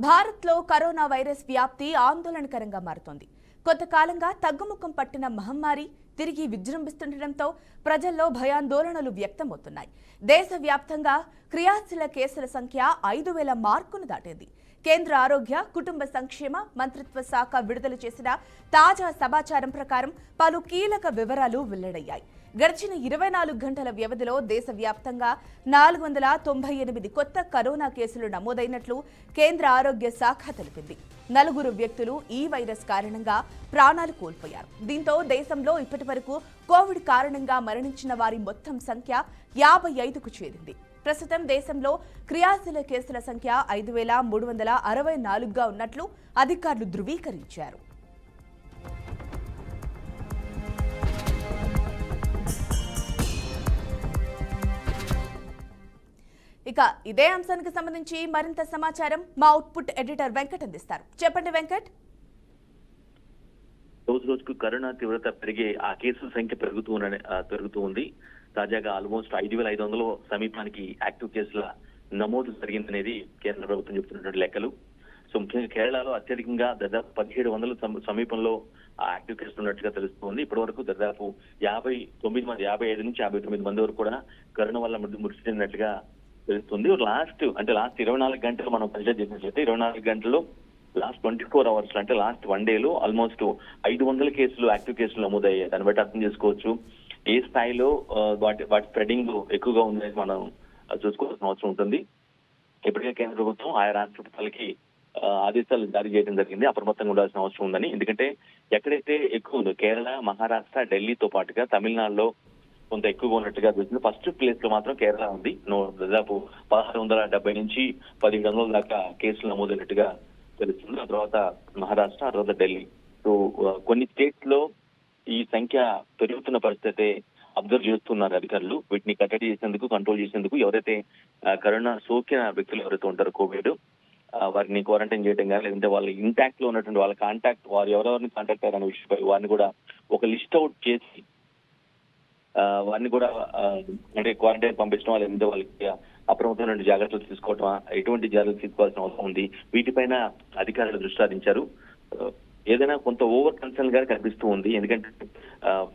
భారత్లో corona virus వ్యాప్తి ఆందోళనకరంగా మారుతోంది. కొంతకాలంగా తగ్గుముఖం పట్టిన మహమ్మారి తిరిగి విజృంభిస్తుండటంతో ప్రజల్లో భయాందోళనలు వ్యక్తమవుతున్నాయి. దేశవ్యాప్తంగా క్రియాశీల కేసుల సంఖ్య 5,000 మార్కును దాటింది. కేంద్ర ఆరోగ్య కుటుంబ సంక్షేమ మంత్రిత్వ శాఖ విడుదల చేసిన తాజా సమాచారం ప్రకారం పలు కీలక వివరాలు వెల్లడయ్యాయి. గడిచిన 24 గంటల వ్యవధిలో దేశవ్యాప్తంగా 498 కొత్త కరోనా కేసులు నమోదైనట్లు కేంద్ర ఆరోగ్య శాఖ తెలిపింది. 4 వ్యక్తులు ఈ వైరస్ కారణంగా ప్రాణాలు కోల్పోయారు. దీంతో దేశంలో ఇప్పటివరకు కోవిడ్ కారణంగా మరణించిన వారి మొత్తం సంఖ్య 55కు చేరింది. ప్రస్తుతం దేశంలో క్రియాశీల కేసుల సంఖ్య 5,364గా ఉన్నట్లు అధికారులు ధృవీకరించారు. ఇక ఇదే అంశానికి సంబంధించి మరింత సమాచారం మా అవుట్పుట్ ఎడిటర్ వెంకట్ అందిస్తారు. చెప్పండి వెంకట్. రోజుకు కరోనా తీవ్రత పెరిగే ఆ కేసుల సంఖ్య పెరుగుతూ ఉంది. తాజాగా ఆల్మోస్ట్ 5,500 సమీపానికి యాక్టివ్ కేసుల నమోదు జరిగిందనేది కేంద్ర ప్రభుత్వం చెబుతున్నటువంటి లెక్కలు. సో ముఖ్యంగా కేరళలో అత్యధికంగా దాదాపు 1,700 సమీపంలో యాక్టివ్ కేసులు ఉన్నట్టుగా తెలుస్తోంది. ఇప్పటి వరకు దాదాపు 55 నుంచి 59 మంది వరకు కూడా కరోనా వల్ల మృతి చెందినట్లుగా తెలుస్తుంది. లాస్ట్ 24 గంటలు మనం కన్సిడర్ చేసినట్లయితే 24 గంటల్లో లాస్ట్ 24 అవర్స్ అంటే లాస్ట్ 1 డేలో ఆల్మోస్ట్ 500 కేసులు యాక్టివ్ కేసులు నమోదయ్యాయి. దాన్ని బట్టి అర్థం చేసుకోవచ్చు ఏ స్థాయిలో వాటి స్ప్రెడింగ్ ఎక్కువగా ఉందని మనం చూసుకోవాల్సిన అవసరం ఉంటుంది. ఇప్పటికే కేంద్ర ప్రభుత్వం ఆయా రాష్ట్ర ప్రభుత్వాలకి ఆదేశాలు జారీ చేయడం జరిగింది. అప్రమత్తంగా ఉండాల్సిన అవసరం ఉందని. ఎందుకంటే ఎక్కడైతే ఎక్కువ ఉందో కేరళ, మహారాష్ట్ర, ఢిల్లీతో పాటుగా తమిళనాడులో కొంత ఎక్కువగా ఉన్నట్టుగా తెలిసింది. ఫస్ట్ ప్లేస్ లో మాత్రం కేరళ ఉంది. దాదాపు 1670 నుంచి 1700 దాకా కేసులు నమోదైనట్టుగా తెలుస్తుంది. ఆ తర్వాత మహారాష్ట్ర, ఆ తర్వాత ఢిల్లీ. సో కొన్ని స్టేట్స్ లో ఈ సంఖ్య పెరుగుతున్న పరిస్థితి అబ్జర్వ్ చేస్తున్నారు అధికారులు. వీటిని కట్టడి చేసేందుకు, కంట్రోల్ చేసేందుకు ఎవరైతే కరోనా సోకిన వ్యక్తులు ఎవరైతే ఉంటారో కోవిడ్, వారిని క్వారంటైన్ చేయడం కానీ, లేదంటే వాళ్ళ ఇంటాక్ట్ లో ఉన్నటువంటి వాళ్ళ కాంటాక్ట్, వారు ఎవరెవరిని కాంటాక్ట్ అయ్యారనే విషయంపై వారిని కూడా ఒక లిస్ట్ అవుట్ చేసి వారిని కూడా అంటే క్వారంటైన్ పంపించడం, లేదంటే వాళ్ళకి అప్రమత్తమైన జాగ్రత్తలు తీసుకోవటం, ఎటువంటి జాగ్రత్తలు తీసుకోవాల్సిన అవసరం ఉంది, వీటిపైన అధికారులు దృష్టి సారించారు. ఏదైనా కొంత ఓవర్ కన్సర్న్ గా కనిపిస్తూ ఉంది. ఎందుకంటే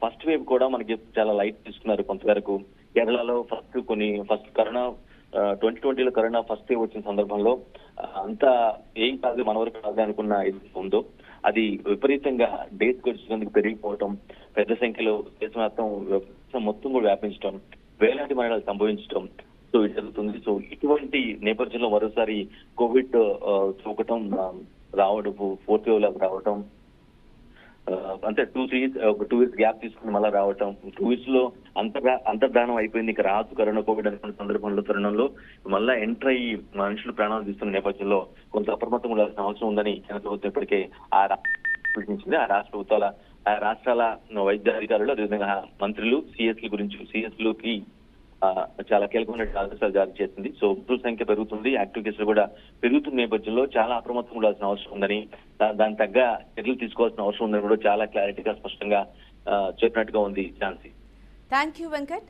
ఫస్ట్ వేవ్ కూడా మనకి చాలా లైట్ తీసుకున్నారు కొంతవరకు. కేరళలో ఫస్ట్ కరోనా 2020లో కరోనా ఫస్ట్ వేవ్ వచ్చిన సందర్భంలో అంతా ఏం కాదు, మన వరకు కాదు అనుకున్న ఇది ఉందో అది విపరీతంగా డేస్ గడిచినందుకు పెరిగిపోవటం, పెద్ద సంఖ్యలో దేశం మొత్తం కూడా వ్యాపించడం, వేలాది మరణాలు సంభవించడం సో ఇది జరుగుతుంది. సో ఇటువంటి నేపథ్యంలో మరోసారి కోవిడ్ సోకటం రావడం, 4th వేవ్ లాగా రావటం, అంటే 2 years గ్యాప్ తీసుకుని మళ్ళీ రావటం, 2 weeks లో అంతర్ధానం అయిపోయింది, ఇక రాదు కరోనా కోవిడ్ అనుకున్న తరుణంలో మళ్ళా ఎంటర్ అయ్యి మనుషులు ప్రాణాలు తీస్తున్న నేపథ్యంలో కొంత అప్రమత్తం ఉండాల్సిన అవసరం ఉందని కేంద్ర ప్రభుత్వం ఇప్పటికే సూచించింది. ఆ రాష్ట్రాల వైద్య అధికారులు, అదేవిధంగా మంత్రులు సిఎస్లకి చాలా కీలకమైన ఆదేశాలు జారీ చేసింది. సో మృతుల సంఖ్య పెరుగుతుంది, యాక్టివ్ కేసులు కూడా పెరుగుతున్న నేపథ్యంలో చాలా అప్రమత్తం ఉండాల్సిన అవసరం ఉందని, దానికి తగ్గ చర్యలు తీసుకోవాల్సిన అవసరం ఉందని కూడా చాలా క్లారిటీగా స్పష్టంగా చెప్పినట్టుగా ఉంది ఝాన్సీ. Thank you Venkat.